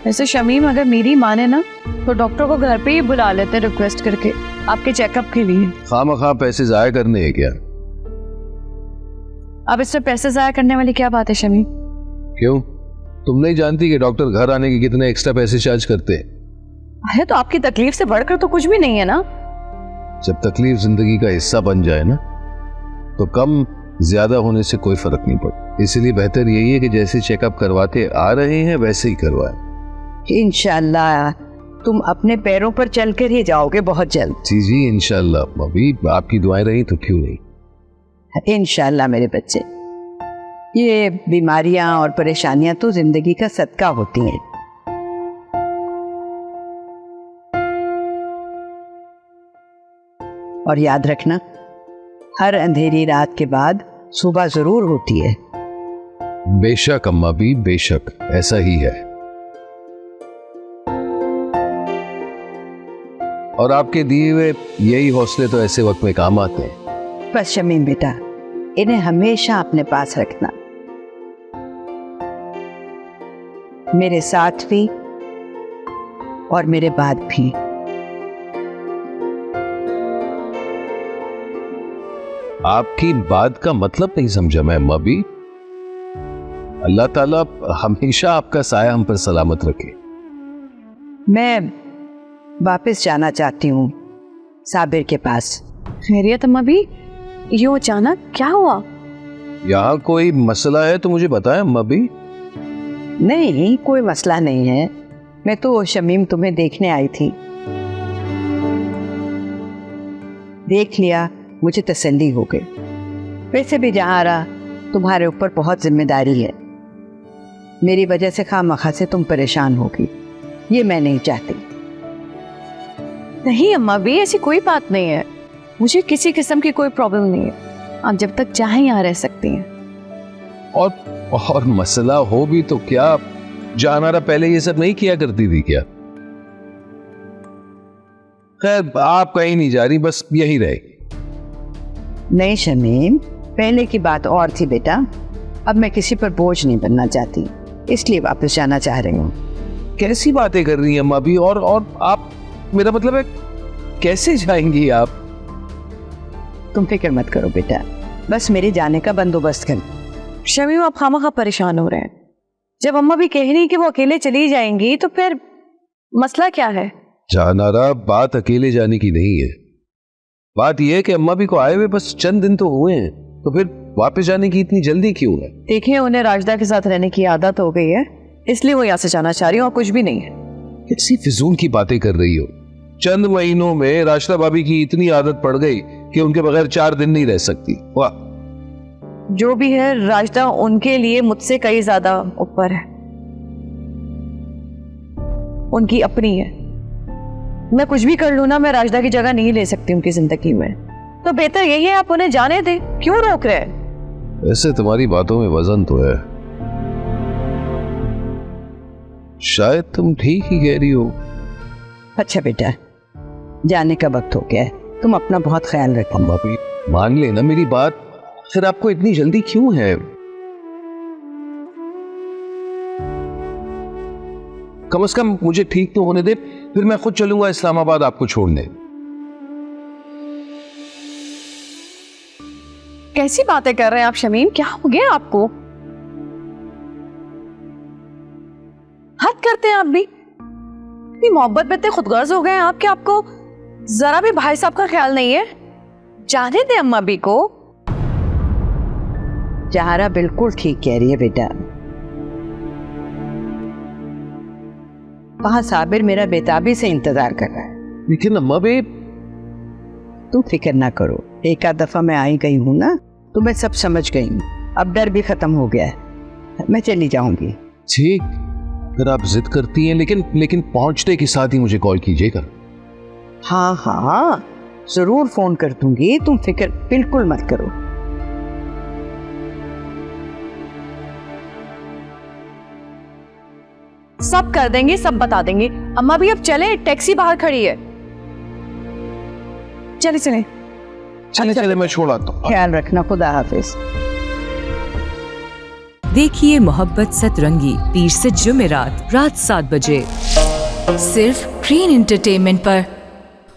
वैसे शमीम, अगर मेरी माने ना तो डॉक्टर को घर पे ही बुला लेते रिक्वेस्ट करके आपके चेकअप के लिए। खामखा पैसे जाया करने हैं क्या? अब इससे पैसे जाया करने वाली क्या बात है शमीम? क्यों, तुम नहीं जानती कि डॉक्टर घर आने के कितने एक्स्ट्रा पैसे चार्ज करते हैं? अरे तो आपकी तकलीफ से बढ़कर तो कुछ भी नहीं है ना। जब तकलीफ जिंदगी का हिस्सा बन जाए ना तो कम ज्यादा होने से कोई फर्क नहीं पड़ता। इसलिए बेहतर यही है कि जैसे चेकअप करवाते आ रहे हैं वैसे ही करवाएं। इंशाल्लाह तुम अपने पैरों पर चलकर ही जाओगे बहुत जल्द। जी जी इंशाल्लाह। अभी आपकी दुआएं रही तो क्यों नहीं। इंशाल्लाह मेरे बच्चे, ये बीमारियां और परेशानियां तो जिंदगी का सदका होती हैं। और याद रखना, हर अंधेरी रात के बाद सुबह जरूर होती है। बेशक अम्मा भी, बेशक ऐसा ही है। और आपके दिए हुए यही हौसले तो ऐसे वक्त में काम आते हैं। बस शमीम बेटा, इन्हें हमेशा अपने पास रखना, मेरे साथ भी और मेरे बाद भी। आपकी बात का मतलब नहीं समझा मैं अम्मा भी। अल्लाह ताला हमेशा आपका साया हम पर सलामत रखे। मैं वापस जाना चाहती हूँ साबिर के पास। खैरियत अम्मा भी? यूं अचानक क्या हुआ? यहाँ कोई मसला है तो मुझे बताएं अम्मा भी। नहीं, कोई मसला नहीं है। मैं तो शमीम तुम्हें देखने आई थी, देख लिया, मुझे तसल्ली हो गई। वैसे भी जहाँ रहा तुम्हारे ऊपर बहुत जिम्मेदारी है, मेरी वजह से खामखा से तुम परेशान होगी, ये मैं नहीं चाहती। नहीं अम्मा भी, ऐसी कोई बात नहीं है, मुझे किसी किस्म की कोई प्रॉब्लम नहीं है। आप जब तक चाहें यहाँ रह सकती हैं। और मसला हो भी तो क्या, जानारा पहले ये सब नहीं किया करती थी क्या? खैर आप कहीं नहीं जा रही, बस यही रहेगी। नहीं शमीम, पहले की बात और थी बेटा, अब मैं किसी पर बोझ नहीं बनना चाहती, इसलिए वापस जाना चाह रही हूँ। कैसी बातें कर रही हैं अम्मा भी? और आप, मेरा मतलब है कैसे जाएंगी आप? तुम फिक्र मत करो बेटा, बस मेरे जाने का बंदोबस्त कर। शमीम, आप खामखा परेशान हो रहे हैं। जब अम्मा भी कह रही कि वो अकेले चली जाएंगी तो फिर मसला क्या है? जानारा, बात अकेले जाने की नहीं है। बात यह है कि अम्मा भी को आए हुए बस चंद दिन तो हुए हैं, तो फिर वापस जाने की इतनी जल्दी क्यों है? देखिए, उन्हें राजदा के साथ रहने की आदत हो गई है, इसलिए वो यहाँ से जाना चाह रही है और कुछ भी नहीं है। कैसी फिजूल की बातें कर रही हो? चंद महीनों में राशिदा भाभी की इतनी आदत पड़ गई कि उनके बगैर 4 दिन नहीं रह सकती। वाह। जो भी है, राजदा उनके लिए मुझसे कई ज्यादा ऊपर है, उनकी अपनी है। मैं कुछ भी कर लूं ना, मैं राजदा की जगह नहीं ले सकती उनकी जिंदगी में। तो बेहतर यही है आप उन्हें जाने दें, क्यों रोक रहे हैं? वैसे तुम्हारी बातों में वजन तो है, शायद तुम ठीक ही कह रही हो। अच्छा बेटा, जाने का वक्त हो गया है, तुम अपना बहुत ख्याल रखो। अम्मा भी मान लेना मेरी बात, फिर आपको इतनी जल्दी क्यों है? कम से कम मुझे ठीक तो होने दे, फिर मैं खुद चलूंगा इस्लामाबाद आपको छोड़ने। कैसी बातें कर रहे हैं आप शमीम? क्या हो गया आपको? हद करते हैं आप भी। इतनी मोहब्बत में इतने खुदगर्ज हो गए हैं आप कि आपको जरा भी भाई साहब का ख्याल नहीं है। जाने दे अम्मा भी को। जहारा बिल्कुल ठीक कह रही है बेटा। वहां साबिर मेरा बेताबी से इंतजार कर रहा है। लेकिन अम्मा भी, तुम फिक्र ना करो, एक आध दफा मैं आई गई हूं ना, तो मैं सब समझ गई हूँ, अब डर भी खत्म हो गया है, मैं चली जाऊंगी। ठीक, अगर आप जिद करती हैं, लेकिन पहुंचते के साथ ही मुझे कॉल कीजिएगा। हाँ हाँ जरूर फोन कर दूंगी, तुम फिक्र बिल्कुल मत करो। सब कर देंगे, सब बता देंगे। अम्मा भी अब चले, टैक्सी बाहर खड़ी है। चले चले चले चले, मैं छोड़ आता हूँ। ख्याल रखना, खुदा हाफिज। देखिए मोहब्बत सतरंगी पीर से जुमेरात रात 7 बजे सिर्फ ग्रीन एंटरटेनमेंट पर।